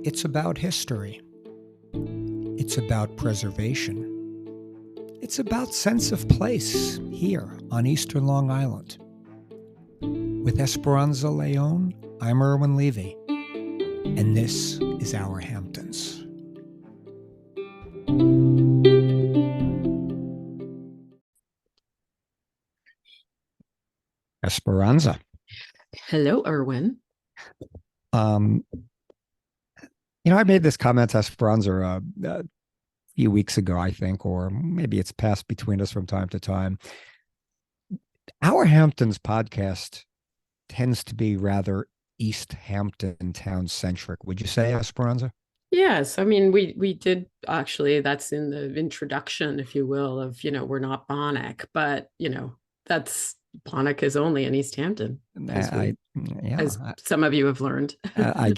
It's about history. It's about preservation. It's about sense of place here on Eastern Long Island. With Esperanza Leon, I'm Erwin Levy, and this is Our Hamptons. Esperanza. Hello, Erwin. I made this comment to Esperanza a few weeks ago, I think, or maybe it's passed between us from time to time. Our Hamptons podcast tends to be rather East Hampton town centric. Would you say, Esperanza? Yes, I mean we did actually. That's in the introduction, if you will, of we're not Bonnick, but that's Bonnick is only in East Hampton, as some of you have learned. Our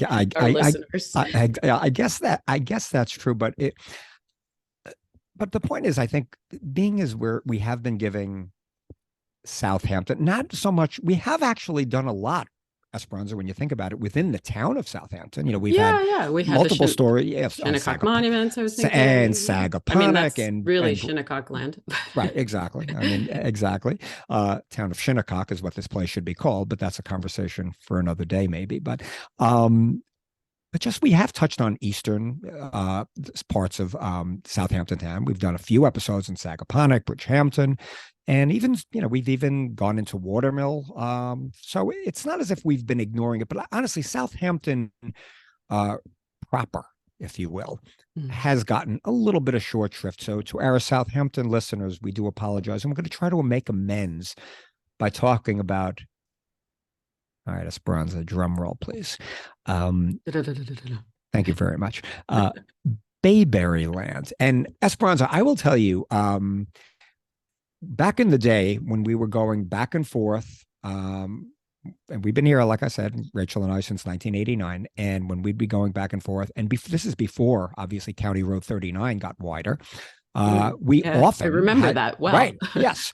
listeners. I guess that's true, but the point is, I think being is where we have been giving Southampton, not so much. We have actually done a lot, Esperanza, when you think about it, within the town of Southampton. We've had we had multiple stories. Yes, Shinnecock monuments, I was thinking. And Sagaponack. I mean, that's really Shinnecock land. Right, exactly. I mean, exactly. Town of Shinnecock is what this place should be called, but that's a conversation for another day, maybe. But just we have touched on eastern parts of Southampton town. We've done a few episodes in Sagaponack, Bridgehampton, and even, we've even gone into Watermill. So it's not as if we've been ignoring it, but honestly, Southampton proper, if you will, has gotten a little bit of short shrift. So to our Southampton listeners, we do apologize. And we're going to try to make amends by talking about, all right, Esperanza, drum roll, please. Thank you very much. Bayberry land. And Esperanza, I will tell you, back in the day when we were going back and forth, and we've been here, like I said, Rachel and I, since 1989. And when we'd be going back and forth, and this is before, obviously, County Road 39 got wider. Often, I remember that well. Right. Yes.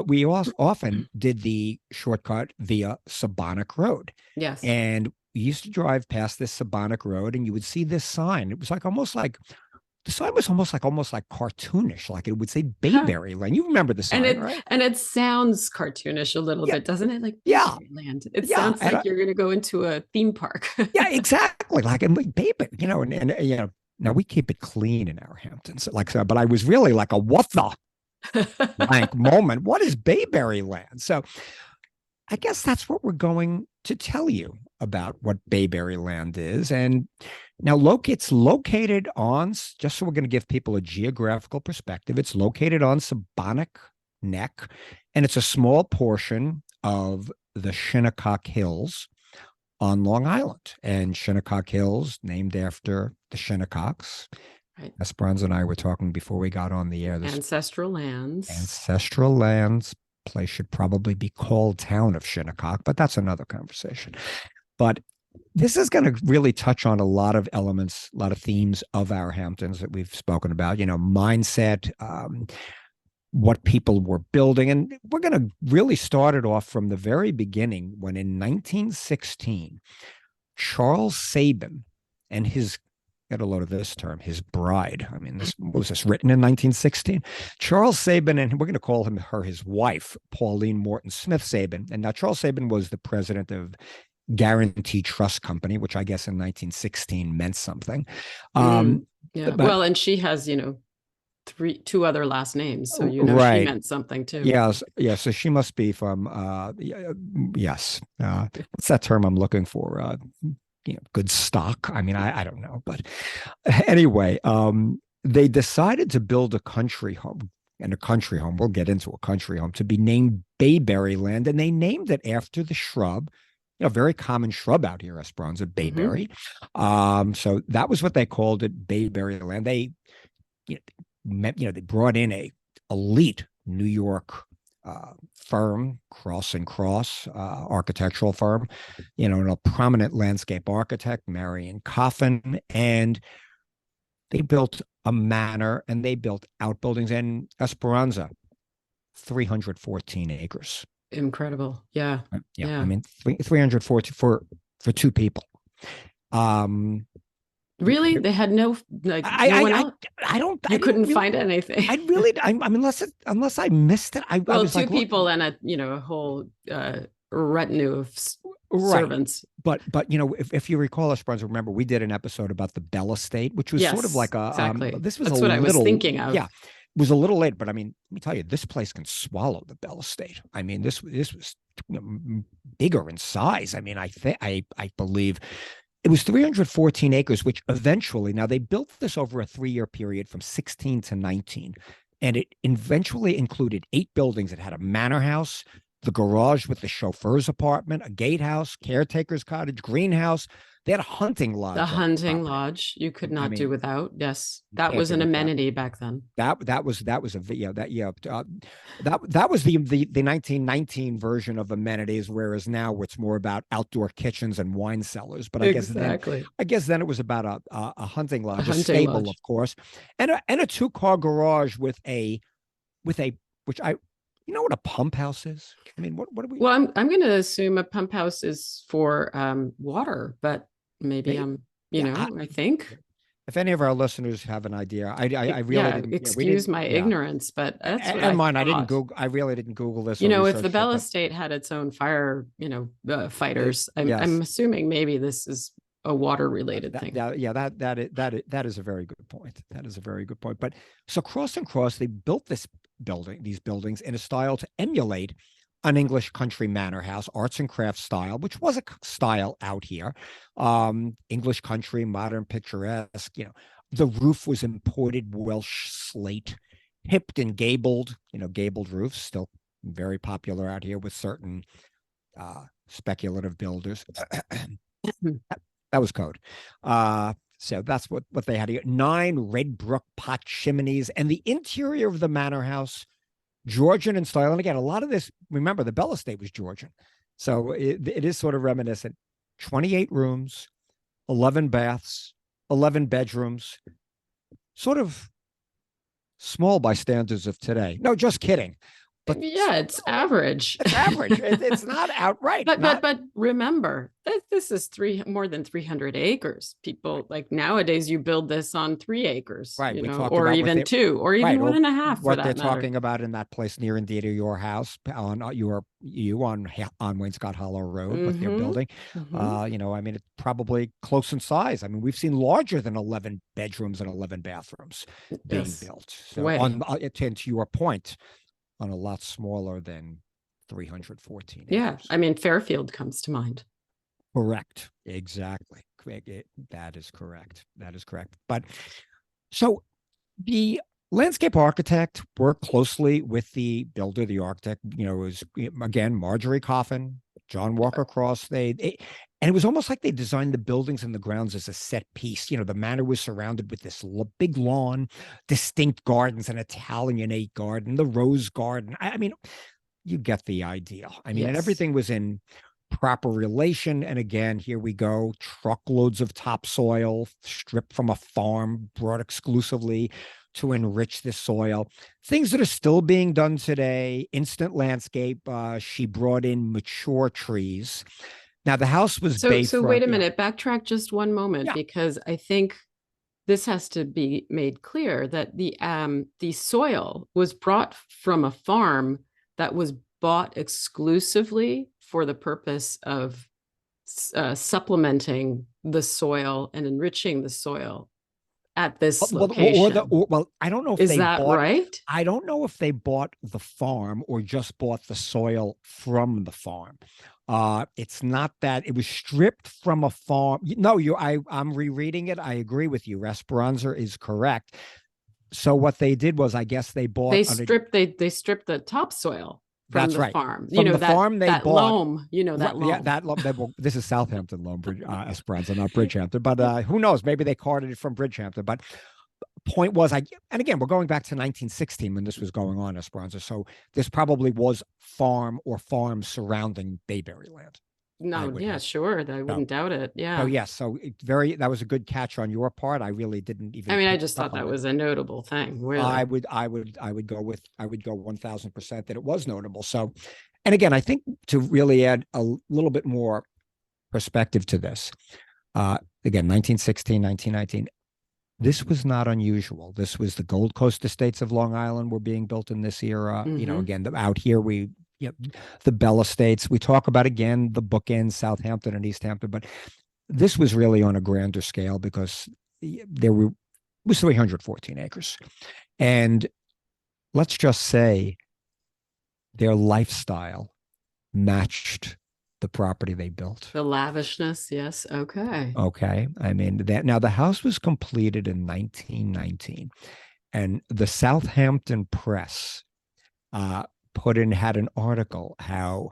We often did the shortcut via Sabonic Road. Yes. And we used to drive past this Sabonic Road, and you would see this sign. It was the sign was almost like cartoonish, like it would say Bayberry Land. You remember the sign, right? And it sounds cartoonish a little bit, doesn't it? Like Bayberry Land. It sounds like you're going to go into a theme park. Yeah, exactly. Like Bayberry, and now we keep it clean in our Hamptons, but I was really like a what the blank moment. What is Bayberry Land? So I guess that's what we're going to tell you about what Bayberry Land is. And now it's located on, just so we're going to give people a geographical perspective, it's located on Sabonic Neck, and it's a small portion of the Shinnecock Hills on Long Island. And Shinnecock Hills, named after the Shinnecocks. Right. Esperanza and I were talking before we got on the air. Ancestral lands. Place should probably be called Town of Shinnecock, but that's another conversation. But this is going to really touch on a lot of elements, a lot of themes of our Hamptons that we've spoken about, mindset, what people were building. And we're going to really start it off from the very beginning, when in 1916, Charles Sabin and get a load of this term, his bride. I mean, was this written in 1916? Charles Sabin, and we're going to call her his wife, Pauline Morton Smith Sabin. And now Charles Sabin was the president of Guarantee Trust Company, which I guess in 1916 meant something. Well, and she has, two other last names, so right. She meant something too. Yes. So she must be from yes. What's that term I'm looking for? Good stock. I mean, I don't know, but anyway, they decided to build a country home. And a country home, we'll get into a country home, to be named Bayberry Land, and they named it after the shrub. Very common shrub out here, Esperanza, Bayberry. So that was what they called it, Bayberry Land. They, they brought in a elite New York firm, Cross and Cross architectural firm, and a prominent landscape architect, Marion Coffin, and they built a manor and they built outbuildings. And Esperanza, 314 acres. Incredible. Yeah. I mean, 340 for two people. Really? They had no, like, no one else? I You didn't couldn't really, find anything. I really, I mean, unless I missed it, I Well, was two like people looking. and a whole retinue of Right. servants. But if you recall us, friends, remember we did an episode about the Bell Estate, which was sort of Yes, like a exactly. this was a That's what I was little, thinking yeah, of. it was a little late, but I mean, let me tell you, this place can swallow the Bell Estate. I mean, this was, bigger in size. I mean, I believe it was 314 acres, which eventually, now they built this over a 3-year period from 16 to 19, and it eventually included 8 buildings. It had a manor house, the garage with the chauffeur's apartment, a gatehouse, caretaker's cottage, greenhouse. They had a hunting The lodge on the hunting property. lodge you could I not do mean, without. Yes, you that can't was do an without amenity back then. that was a video that yeah that was the 1919 version of amenities, whereas now it's more about outdoor kitchens and wine cellars. But Exactly. I guess then it was about a hunting A lodge, a hunting stable, of lodge. course, and a 2-car garage with a which I you know what a pump house is? I mean, what do we Well, I'm going to assume a pump house is for water, but maybe maybe yeah I think. if any of our listeners have an idea, I really Yeah, didn't. Yeah, we excuse didn't. my Yeah, ignorance, but that's what and I mine. I didn't thought. Google. I really didn't Google this or If the research it. Bell But Estate had its own fire, fighters, I'm yes, assuming maybe this is a water related thing. yeah, that is a very good point. That is a very good point. But so Cross and Cross, they built these buildings in a style to emulate an English country manor house, arts and crafts style, which was a style out here. English country, modern, picturesque. The roof was imported Welsh slate, hipped and gabled. Gabled roofs still very popular out here with certain speculative builders. That was code. So that's what they had here. 9 red brick pot chimneys, and the interior of the manor house, Georgian in style. And again, a lot of this, remember, the Bell Estate was Georgian. So it is sort of reminiscent. 28 rooms, 11 baths, 11 bedrooms, sort of small by standards of today. No, just kidding. But Yeah, it's average. it's average. It's not outright. But remember that this is more than 300 acres. People, like, nowadays you build this on 3 acres, Right. We talked or about even two, or even right, one or and a half for what they're that matter. talking about in that place near and dear to your house on on Wainscott Hollow Road, what they're Mm-hmm. building. Mm-hmm. I mean, it's probably close in size. I mean, we've seen larger than 11 bedrooms and 11 bathrooms being Yes. built. So Way. to your point, on a lot smaller than 314 Yeah. acres. I mean, Fairfield comes to mind. Correct. Exactly. That is correct. That is correct. But so the landscape architect worked closely with the builder, the architect. It was again Marjorie Coffin, John Walker Cross. And it was almost like they designed the buildings and the grounds as a set piece. The manor was surrounded with this big lawn, distinct gardens, an Italianate garden, the rose garden. I mean, you get the idea. I mean, and Yes. everything was in proper relation. And again, here we go, truckloads of topsoil stripped from a farm, brought exclusively to enrich the soil. Things that are still being done today. Instant landscape. She brought in mature trees. Now the house was So wait bayfront. a Yeah, minute, backtrack just one moment, yeah. because I think this has to be made clear that the soil was brought from a farm that was bought exclusively for the purpose of supplementing the soil and enriching the soil at this location. Well, I don't know if Is they that bought. right? I don't know if they bought the farm or just bought the soil from the farm. It's not that it was stripped from a farm. No, I'm rereading it. I agree with you. Esperanza is correct. So what they did was, I guess they bought They stripped the topsoil from that's the right. farm. From the That farm they that bought. loam, Right, that yeah, loam. this is Southampton loan, Esperanza, not Bridgehampton. But who knows? Maybe they carted it from Bridgehampton. But point was, and again, we're going back to 1916 when this was going on, Esperanza. So this probably was farm or farms surrounding Bayberry land. No, yeah, sure. I So, wouldn't doubt it. so Yeah. yes, so that was a good catch on your part. I really didn't I even mean, I pick just up thought on that it. was a notable thing, really. I would go 1000% that it was notable. So, and again, I think to really add a little bit more perspective to this. again, 1916, 1919. This was not unusual. This was the Gold Coast estates of Long Island were being built in this era. Again, out here the Bell Estates. We talk about again the bookends, Southampton and East Hampton, but this was really on a grander scale because there was 314 acres, and let's just say their lifestyle matched the property they built. The lavishness, yes. Okay. Okay. I mean, that now the house was completed in 1919, and the Southampton Press had an article how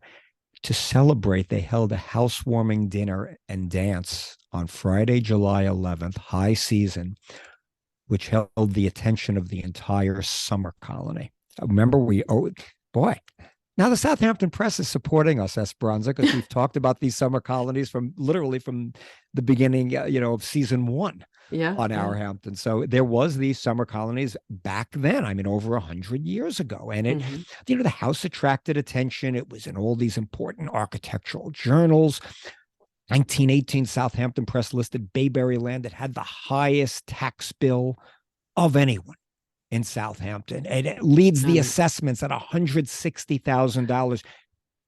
to celebrate, they held a housewarming dinner and dance on Friday, July 11th, high season, which held the attention of the entire summer colony. Remember, boy, now the Southampton Press is supporting us, Esperanza, because we've talked about these summer colonies from the beginning, of season one on Our Hampton. So there was these summer colonies back then. I mean, over 100 years ago, and it, the house attracted attention. It was in all these important architectural journals. 1918, Southampton Press listed Bayberry land that had the highest tax bill of anyone in Southampton. And it leads the assessments at $160,000,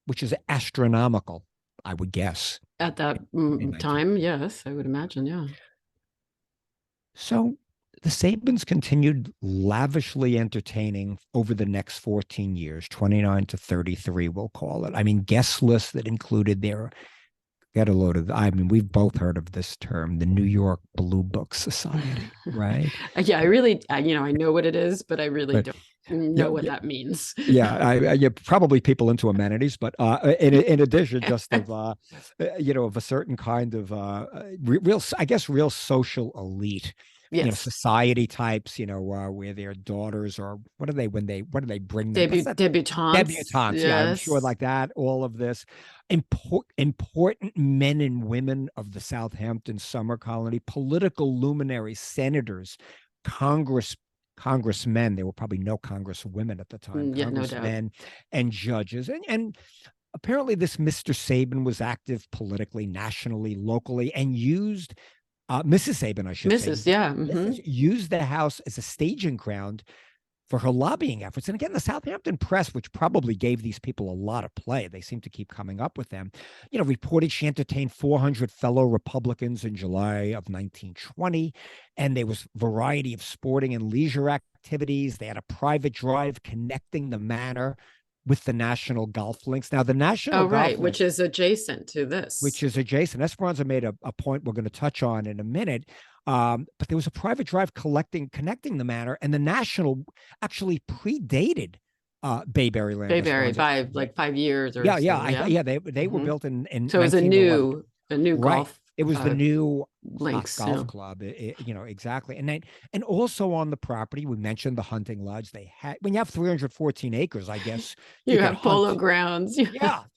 which is astronomical, I would guess. At that time, yes, I would imagine, yeah. So the Sabins continued lavishly entertaining over the next 14 years, 29 to 33, we'll call it. I mean, guest lists that included get a load of, I mean, we've both heard of this term, the New York Blue Book Society, right? Yeah, I really, I know what it is, but I really don't know what that means. Yeah, probably people into amenities, but in addition, just of of a certain kind of real social elite. Yes. Society types, where their daughters or what do they bring them? Debutantes. Yes. Yeah, I'm sure like that. All of this important men and women of the Southampton summer colony, political luminaries, senators, congressmen. There were probably no congresswomen at the time. Congressmen, no doubt. And judges, and apparently this Mr. Sabin was active politically, nationally, locally, and used. Mrs. Sabin, I should say. Yeah. Used the house as a staging ground for her lobbying efforts. And again, the Southampton Press, which probably gave these people a lot of play, they seem to keep coming up with them, reported she entertained 400 fellow Republicans in July of 1920. And there was a variety of sporting and leisure activities. They had a private drive connecting the manor with the National Golf Links. Now, the National Golf Links, which is adjacent to this. Esperanza made a point we're going to touch on in a minute. But there was a private drive connecting the manor, and the National actually predated Bayberry land. Bayberry by like 5 years or they were built in so it was a new golf. It was the new links golf club, exactly. And also on the property, we mentioned the hunting lodge. They had, when you have 314 acres, I guess you have polo grounds.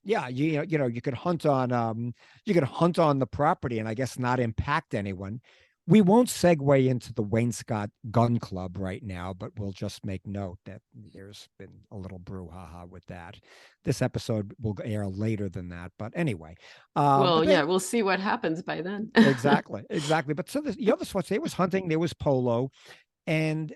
Yeah. You could hunt on the property, and I guess not impact anyone. We won't segue into the Wainscott Gun Club right now, but we'll just make note that there's been a little brouhaha with that. This episode will air later than that, but anyway. We'll see what happens by then. Exactly. But so the other spots, there was hunting, there was polo, and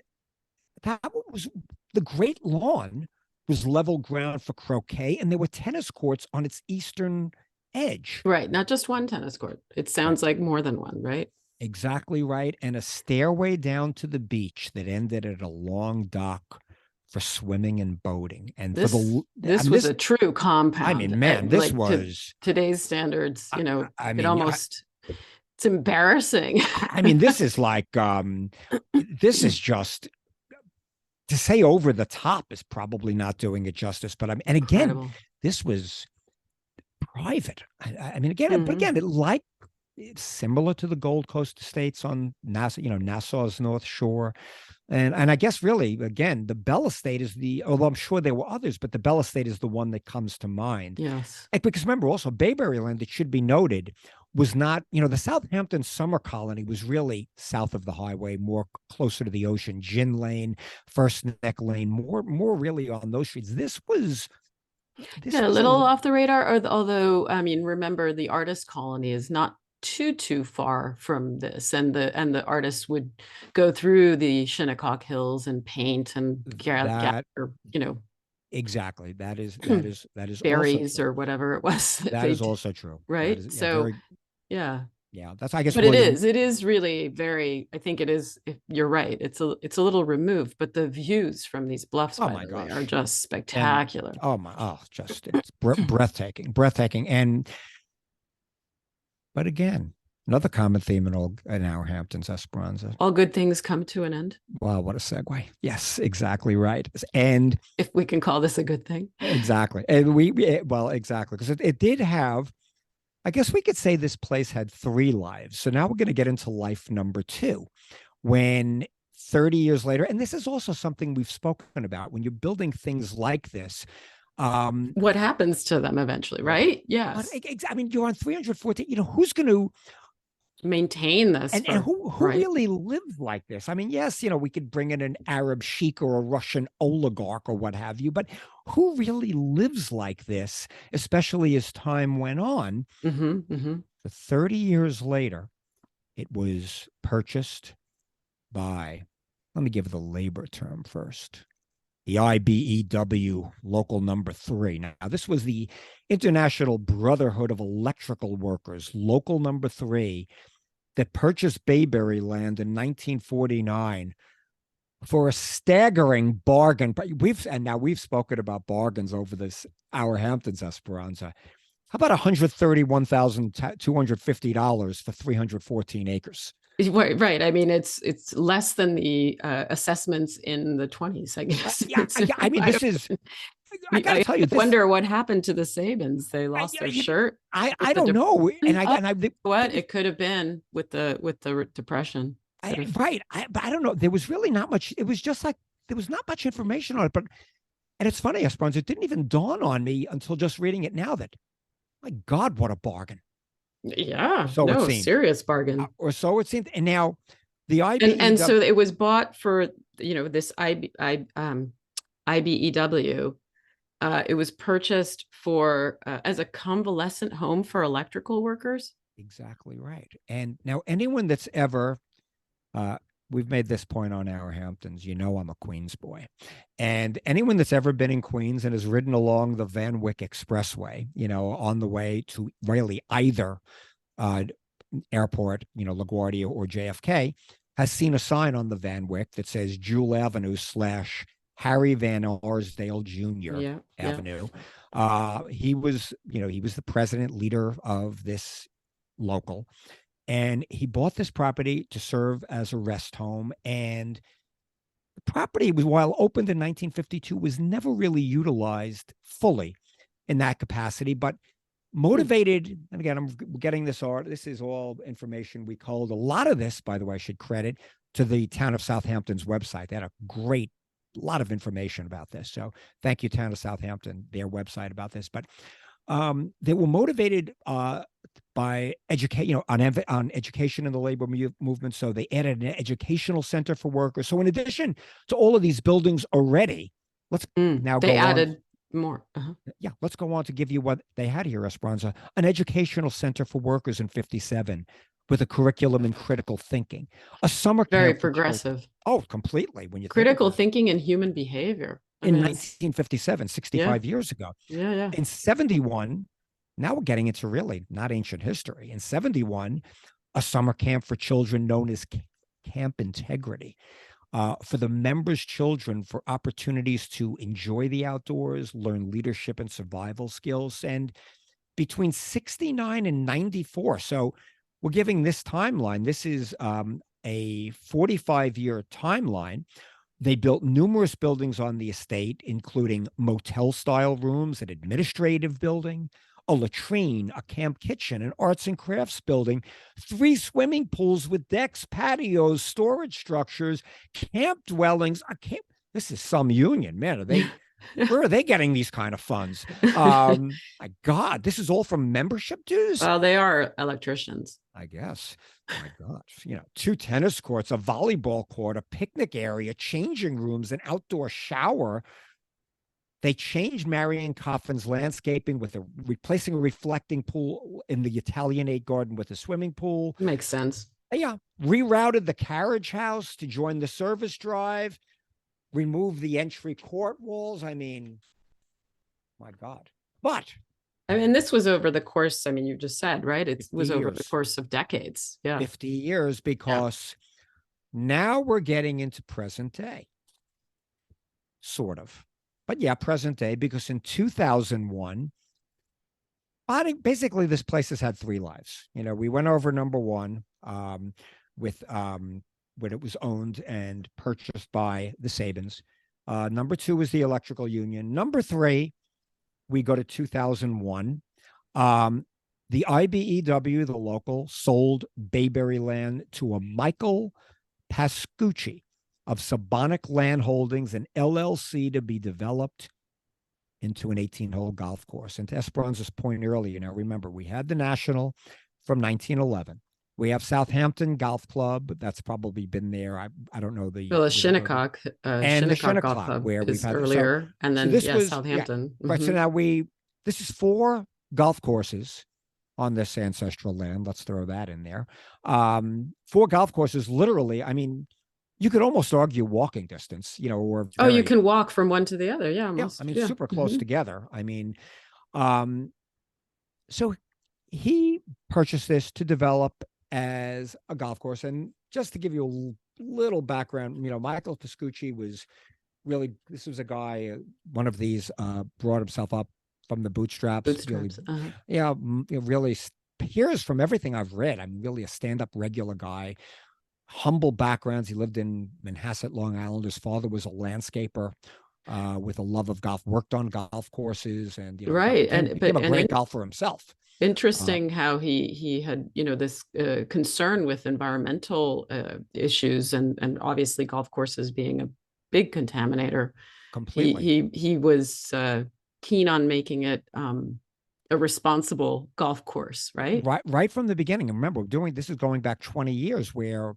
that was the Great Lawn was level ground for croquet, and there were tennis courts on its eastern edge. Right, not just one tennis court. It sounds like more than one, right? Exactly right. And a stairway down to the beach that ended at a long dock for swimming and boating. And this was a true compound. I mean, man, this was today's standards, it's embarrassing. I mean, this is like, this is just, to say over the top is probably not doing it justice. But and again, incredible. This was private. I mean, again, but again, it's similar to the Gold Coast estates on Nassau's North Shore. And I guess really, again, the Bell Estate is although I'm sure there were others, but the Bell Estate is the one that comes to mind. Yes. Because remember also, Bayberry land, it should be noted, was not, the Southampton summer colony was really south of the highway, more closer to the ocean, Gin Lane, First Neck Lane, more really on those streets. This was a little off the radar, although, I mean, remember the artist colony is not too far from this, and the artists would go through the Shinnecock Hills and paint and gather, That you know, exactly. That is also berries true. or whatever it was that That they is did, also true. That right? is, yeah, So very, yeah, yeah. That's, I guess, but William. it is really very, I think it is, if you're right, it's a little removed, but the views from these bluffs, Oh by my the way, are gosh. just And spectacular. oh my, oh, just it's breathtaking, breathtaking. And but again, another common theme in our Hamptons Esperanza. All good things come to an end, Wow, what a segue. Yes, exactly right. And if we can call this a good thing. exactly. And well, exactly. Because it did have, I guess we could say this place had three lives. So now we're going to get into life number two. When 30 years later, and this is also something we've spoken about, when you're building things like this, What happens to them eventually, what, right? what, Yes. I mean, you're on 314, who's going to, Maintain this and for, who right? really lived like this? I mean, yes, we could bring in an Arab sheik or a Russian oligarch or what have you, but who really lives like this, especially as time went on? Mm-hmm, mm-hmm. 30 years later, it was purchased by, let me give the labor term first, the IBEW local number 3. Now, this was the International Brotherhood of Electrical Workers, local number 3, that purchased Bayberry land in 1949 for a staggering bargain. But we've spoken about bargains over this our Hamptons Esperanza. How about $131,250 for 314 acres? Right. I mean, it's less than the assessments in the 20s, I guess. Yeah, I mean, this is, I got to I tell you, this, wonder what happened to the Sabins. They lost their shirt with I the don't know. And oh, there what was, it could have been with the depression. Could have. right. But I don't know. There was really not much. It was just like, there was not much information on it. But, and it's funny, Esperanza, it didn't even dawn on me until just reading it now that, my God, what a bargain. Yeah, So it no, seemed, serious bargain. or so it seemed. And now the And IBEW, so it was bought for, this IBEW. It was purchased for as a convalescent home for electrical workers. exactly right. And now anyone that's ever, uh, we've made this point on our Hamptons, I'm a Queens boy. And anyone that's ever been in Queens and has ridden along the Van Wyck Expressway, on the way to really either uh, airport, LaGuardia or JFK, has seen a sign on the Van Wyck that says Jewel Avenue / Harry Van Arsdale Jr. Yeah, yeah. Avenue. He was the president leader of this local, and he bought this property to serve as a rest home. And the property was, while opened in 1952, was never really utilized fully in that capacity, but motivated, and again, I'm getting this art. This is all information we called. A lot of this, by the way, I should credit to the town of Southampton's website. They had a lot of information about this. So thank you, town of Southampton, their website about this. But they were motivated by on education in the labor movement. So they added an educational center for workers. So in addition to all of these buildings already, let's now They go on. added more. Yeah, let's go on to give you what they had here, Esperanza, an educational center for workers in 57 with a curriculum in critical thinking, a summer Very camp for children. progressive. Oh, completely. When you think Critical about it, thinking and human behavior. I in mean, it's 1957, yeah, 65 years ago. yeah, yeah. In 71, now we're getting into really not ancient history. In 71, a summer camp for children known as Camp Integrity. For the members' children, for opportunities to enjoy the outdoors, learn leadership and survival skills. And between 69 and 94, so we're giving this timeline. This is a 45-year timeline. They built numerous buildings on the estate, including motel-style rooms, an administrative building, a latrine, a camp kitchen, an arts and crafts building, 3 swimming pools with decks, patios, storage structures, camp dwellings. This is some union, man. Where are they getting these kind of funds? My God, this is all from membership dues. Well, they are electricians. I guess. My gosh, 2 tennis courts, a volleyball court, a picnic area, changing rooms, an outdoor shower. They changed Marion Coffin's landscaping with replacing a reflecting pool in the Italianate garden with a swimming pool. Makes sense. Yeah. Rerouted the carriage house to join the service drive, removed the entry court walls. I mean, my God. But I mean, this was over the course, I mean, you just said, right? It 50 was over the years, course of decades. Yeah. 50 years, Yeah. because now we're getting into present day, sort of. But yeah, present day, because in 2001, basically this place has had three lives. You know, we went over number one with when it was owned and purchased by the Sabins. Number two was the Electrical Union. Number three, we go to 2001. The IBEW, the local, sold Bayberry land to a Michael Pascucci of Sabonic Land Holdings, an LLC, to be developed into an 18-hole golf course. And to Esperanza's point earlier, remember, we had the National from 1911. We have Southampton Golf Club. That's probably been there. I don't know the. Well, the Shinnecock, and the Shinnecock Golf Club where we've is had earlier, and then this was Southampton. Right. So now this is 4 golf courses on this ancestral land. Let's throw that in there. 4 golf courses, literally. I mean, you could almost argue walking distance, or you can walk from one to the other. Yeah. I mean, super close together. I mean, so he purchased this to develop as a golf course. And just to give you a little background, Michael Pascucci was really, this was a guy, one of these, brought himself up from the bootstraps. Really, really, here's from everything I've read, I'm really a stand-up regular guy. Humble backgrounds. He lived in Manhasset, Long Island. His father was a landscaper with a love of golf, worked on golf courses, and right. became a great golfer himself. Interesting how he had this concern with environmental issues, and obviously golf courses being a big contaminator. Completely. He was keen on making it a responsible golf course, right? Right from the beginning. And remember, this is going back 20 years where,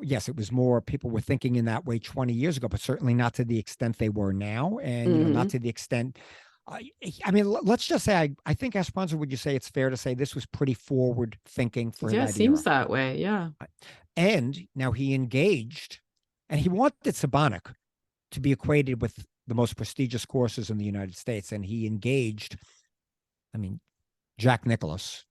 yes, it was more people were thinking in that way 20 years ago, but certainly not to the extent they were now. And, not to the extent, I mean, let's just say, I think, Esperanza, would you say it's fair to say this was pretty forward thinking for that? Yeah, it seems that way. Yeah. And now he engaged, and he wanted Sabonic to be equated with the most prestigious courses in the United States. And he engaged, I mean, Jack Nicklaus,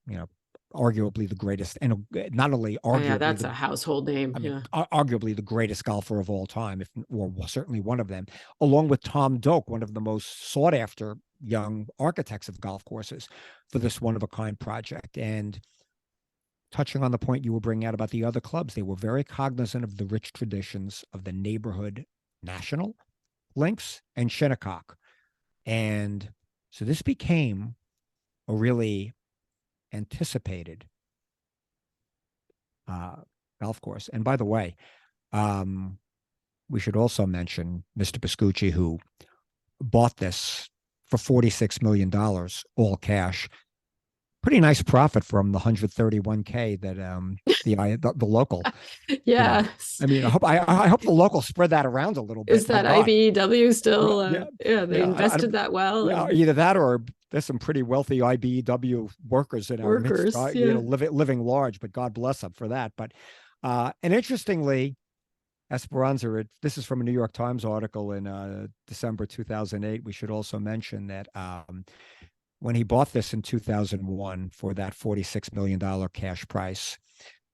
arguably the greatest, and not only arguably, that's a household name. I mean, arguably the greatest golfer of all time, or certainly one of them, along with Tom Doak, one of the most sought after young architects of golf courses, for this one of a kind project. And touching on the point you were bringing out about the other clubs, they were very cognizant of the rich traditions of the neighborhood National, Links, and Shinnecock. And so this became a really anticipated golf course. And by the way, we should also mention Mr. Pascucci, who bought this for $46 million, all cash. Pretty nice profit from the 131K that the local. Yes. I mean, I hope the local spread that around a little bit. Is that IBEW still? They invested that well. Yeah, either that or there's some pretty wealthy IBEW workers in our midst, living large. But God bless them for that. But and interestingly, Esperanza, this is from a New York Times article in December 2008. We should also mention that when he bought this in 2001 for that $46 million cash price,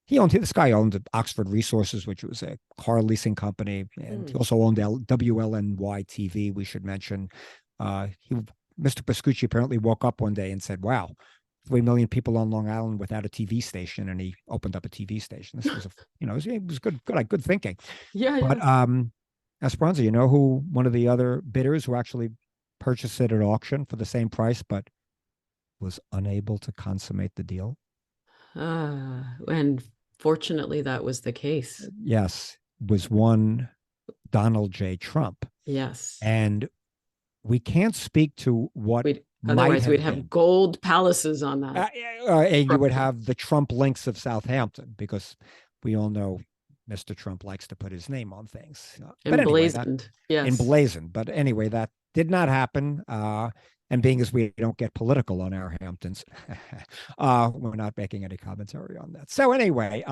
this guy owned Oxford Resources, which was a car leasing company. And he also owned WLNY TV, we should mention. Mr. Pascucci apparently woke up one day and said, wow, 3 million people on Long Island without a TV station. And he opened up a TV station. This was, it was good thinking. Yeah. But Esperanza, who one of the other bidders who actually purchased it at auction for the same price, but was unable to consummate the deal? And fortunately, that was the case. Yes, was one Donald J. Trump. Yes. And we can't speak to what otherwise we'd have gold palaces on that. And you would have the Trump links of Southampton, because we all know Mr. Trump likes to put his name on things. Emblazoned. Yes. Emblazoned. But anyway, Did not happen. And being as we don't get political on our Hamptons, we're not making any commentary on that. So anyway,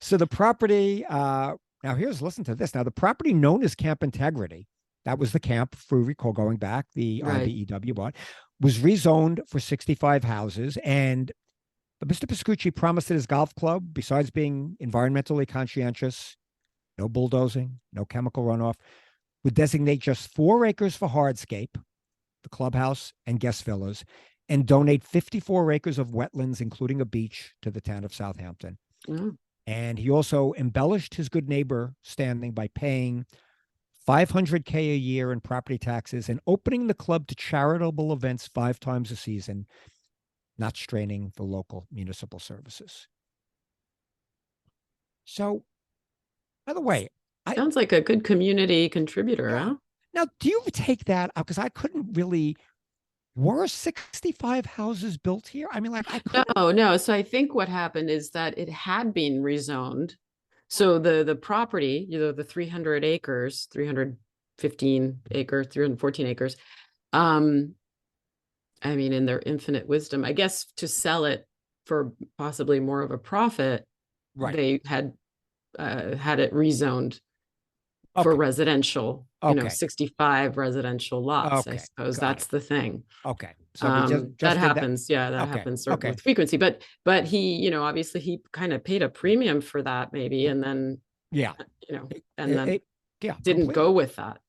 so the property, now listen to this. Now the property known as Camp Integrity, that was the camp, if we recall going back, the Right. IBEW bought, was rezoned for 65 houses. And Mr. Pascucci promised that his golf club, besides being environmentally conscientious, no bulldozing, no chemical runoff, would designate just 4 acres for hardscape, the clubhouse and guest villas, and donate 54 acres of wetlands, including a beach, to the town of Southampton. Mm. And he also embellished his good neighbor standing by paying $500K a year in property taxes and opening the club to charitable events 5 times a season, not straining the local municipal services. So, by the way, Sounds like a good community contributor, yeah. huh? Now, do you take that up? Because I couldn't really. Were 65 houses built here? I mean, like I couldn't. No. So I think what happened is that it had been rezoned. So the property, the 300 acres, 315 acres, 314 acres, I mean, in their infinite wisdom, I guess to sell it for possibly more of a profit, Right. they had it rezoned for residential, Okay. 65 residential lots. I Okay. suppose Got that's it. the thing. Okay. So we just That did happens. that. Yeah, that Okay. happens Okay. with frequency. But he, obviously he kind of paid a premium for that maybe, and then Yeah. and then yeah, didn't completely. go with that.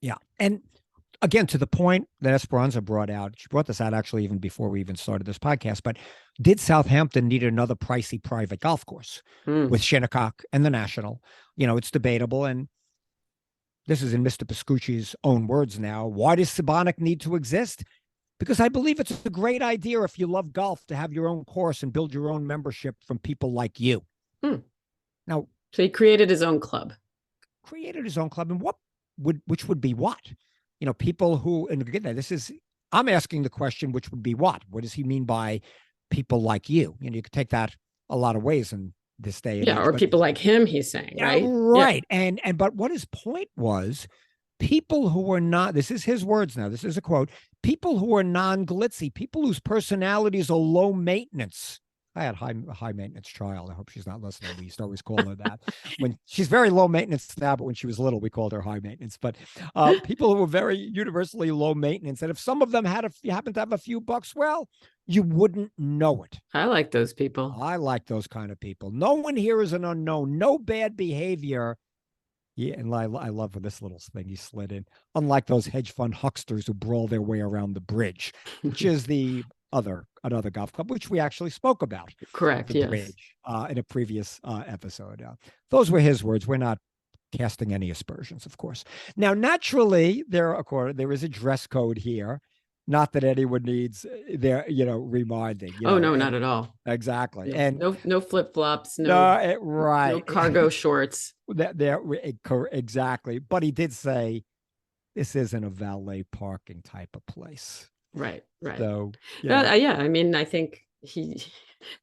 Yeah. And again, to the point that Esperanza brought out, she brought this out actually even before we even started this podcast, but did Southampton need another pricey private golf course with Shinnecock and the National? It's debatable. And this is in Mr. Pascucci's own words now. Why does Sibonic need to exist? Because I believe it's a great idea if you love golf to have your own course and build your own membership from people like you. Now, so he created his own club. And which would be what? People who, and again, I'm asking the question, which would be what? What does he mean by people like you? You could take that a lot of ways in this day and age. Or people like him, he's saying, right? Right. Yeah. But what his point was, people who are not, this is his words now, this is a quote, people who are non-glitzy, people whose personalities are low maintenance. I had high maintenance child. I hope she's not listening. We used to always call her that. When she's very low maintenance now, but when she was little, we called her high maintenance. But people who were very universally low maintenance, and if some of them happened to have a few bucks, well, you wouldn't know it. I like those people. I like those kind of people. No one here is an unknown. No bad behavior. Yeah, and I love this little thing he slid in. Unlike those hedge fund hucksters who brawl their way around the bridge, which is another golf club, which we actually spoke about. Correct. Yes. Bridge, in a previous episode. Those were his words. We're not casting any aspersions, of course. Now, naturally, there is a dress code here. Not that anyone needs reminding. No, not at all. Exactly. No, and no flip flops. right. No cargo shorts. Exactly. But he did say this isn't a valet parking type of place. Right. So yeah. I mean, I think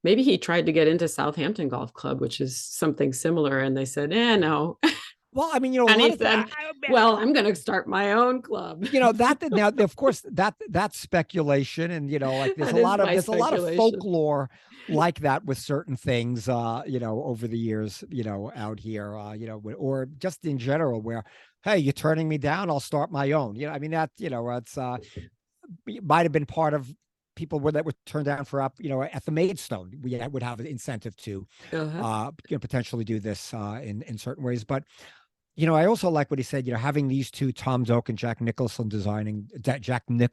maybe he tried to get into Southampton Golf Club, which is something similar, and they said, no. Well, I mean, and he said, well, I'm going to start my own club. Now, of course, that's speculation. And, like there's a lot of folklore like that with certain things, over the years, out here, or just in general where, hey, you're turning me down, I'll start my own. I mean, that, it's, it might have been part of people that were turned down for up, at the Maidstone, we would have an incentive to potentially do this in certain ways. But I also like what he said, having these two, Tom Doak and Jack Nicklaus, designing the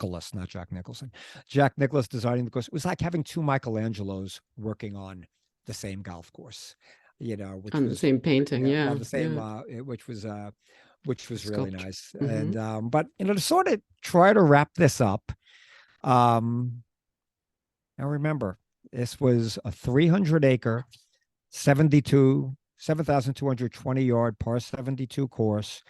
course. It was like having two Michelangelos working on the same golf course, the same painting. Yeah. The same, which was really nice. Mm-hmm. And, but, to sort of try to wrap this up. Now remember, this was a 300-acre, 7,220 yard par 72 course.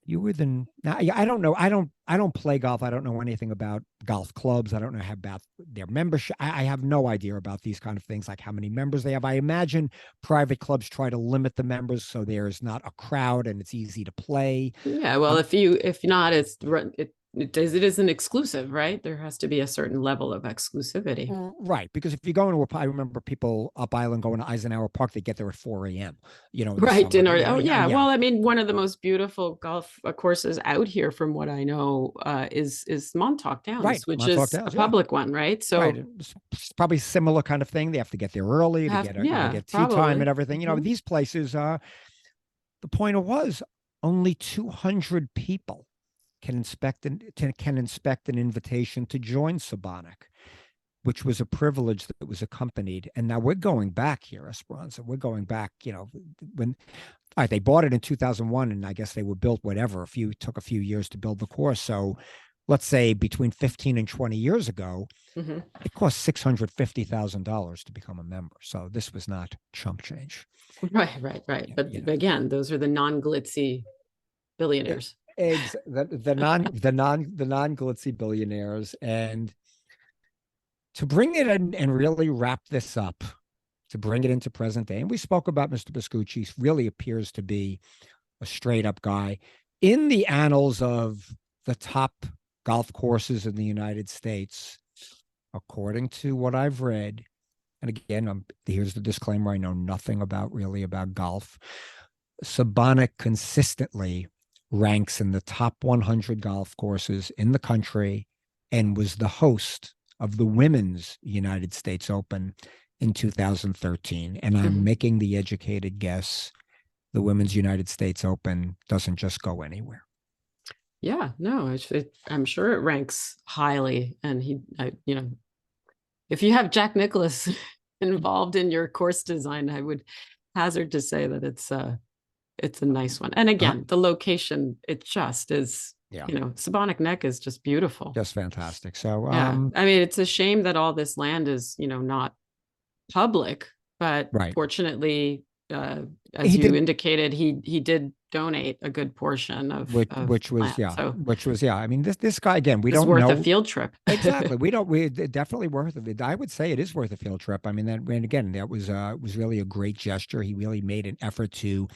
You were the now, I don't know. I don't play golf. I don't know anything about golf clubs. I don't know how about their membership. I have no idea about these kind of things, like how many members they have. I imagine private clubs try to limit the members so there's not a crowd and it's easy to play. Yeah, well, Um, if not, it isn't exclusive, right? There has to be a certain level of exclusivity. right, because if you go into I remember people up island going to Eisenhower Park, they get there at 4 a.m. In the Right. summer. Dinner. Yeah, Oh, yeah, yeah. yeah. Well, I mean, one of the most beautiful golf courses out here, from what I know, is Montauk Right, Downs, which Montauk is a Downs. Yeah, public one, right? right. So It's probably similar kind of thing. They have to get there early to have, get yeah, get tea time and probably. everything. These places. The point was only 200 people can inspect an invitation to join Sabonic, which was a privilege that was accompanied. And now we're going back here, Esperanza. We're going back, when all right, they bought it in 2001, and I guess they were built whatever. Took a few years to build the course. So let's say between 15 and 20 years ago, Mhm. it cost $650,000 to become a member. So this was not chump change. Right, right, right. Yeah, But again, those are the non-glitzy billionaires. eggs the non glitzy billionaires. And to bring it in and really wrap this up, to bring it into present day, and we spoke about Mr. Biscucci, really appears to be a straight up guy in the annals of the top golf courses in the United States, according to what I've read. And again, here's the disclaimer: I know nothing about golf. Sabonic consistently ranks in the top 100 golf courses in the country, and was the host of the Women's United States Open in 2013. And I'm Mhm. making the educated guess the Women's United States Open doesn't just go anywhere. Yeah, no, I'm sure it ranks highly. And if you have Jack Nicklaus involved in your course design, I would hazard to say that it's a nice one. And Uh, again, the location, it just is, yeah, Sabonic Neck is just beautiful. just fantastic. So, Yeah. I mean, it's a shame that all this land is, not public, but right. fortunately, as He you did, indicated, he did donate a good portion of land. So which was, yeah. I mean, this guy, again, we it's don't worth a know. field trip. Exactly. We definitely worth it. I would say it is worth a field trip. I mean, and again, that was really a great gesture. He really made an effort to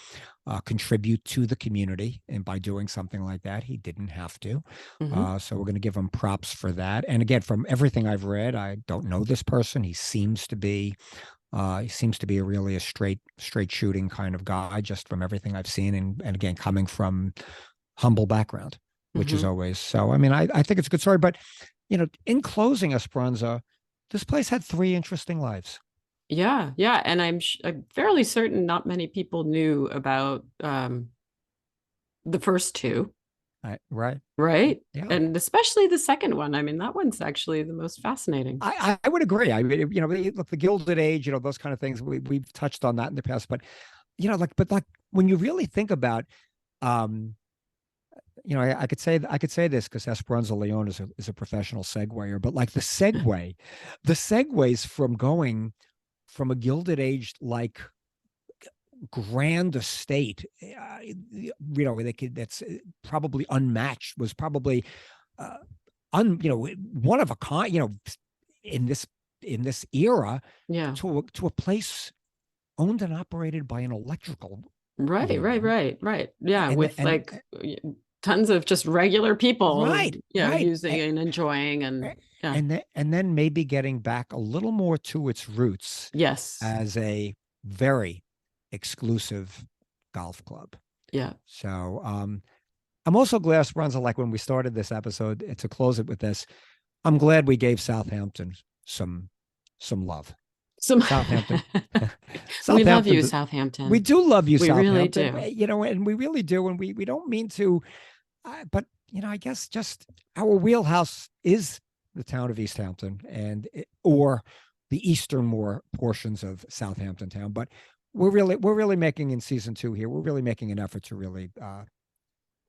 contribute to the community, and by doing something like that, he didn't have to. Mhm. So we're going to give him props for that. And again, from everything I've read, I don't know this person. He seems to be a straight shooting kind of guy, just from everything I've seen, and again, coming from humble background, which is Mhm. always so. I mean, I think it's a good story. But in closing, Esperanza, this place had three interesting lives. Yeah, yeah, and I'm fairly certain not many people knew about the first two, Right? right? Yeah. And especially the second one. I mean, that one's actually the most fascinating. I would agree. I mean, look, the Gilded Age, those kind of things. We've touched on that in the past, but like when you really think about, um, I could say this because Esperanza Leon is a professional segwayer, but like the segues from going from a Gilded Age like grand estate, that's probably unmatched, was probably uh, one of a kind, in this era, Yeah. to a place owned and operated by an electrical Right, right, union. right, right. Yeah, and with and like tons of just regular people, right using and enjoying and yeah. and then maybe getting back a little more to its roots Yes. as a very exclusive golf club. Yeah. So I'm also glad, Esperanza, like when we started this episode, to close it with this, I'm glad we gave Southampton some love. So Southampton. we love Southampton. you, We Southampton. do love you, We really Southampton. do. And we really do, and we don't mean to, but I guess just our wheelhouse is the town of East Hampton, or the easternmore portions of Southampton town. But we're really making, in season 2 here, we're really making an effort to really,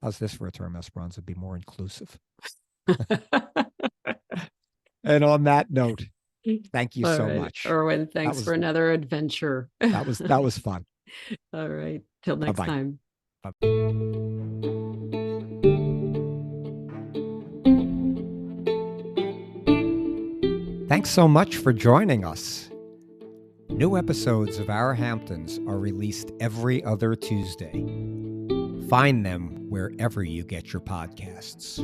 how's this for a term, Esperanza, be more inclusive. And on that note, thank you All so right, much. Erwin, That thanks for was another adventure. that was fun. All right, till Bye next bye. time. Thanks so much for joining us. New episodes of Our Hamptons are released every other Tuesday. Find them wherever you get your podcasts.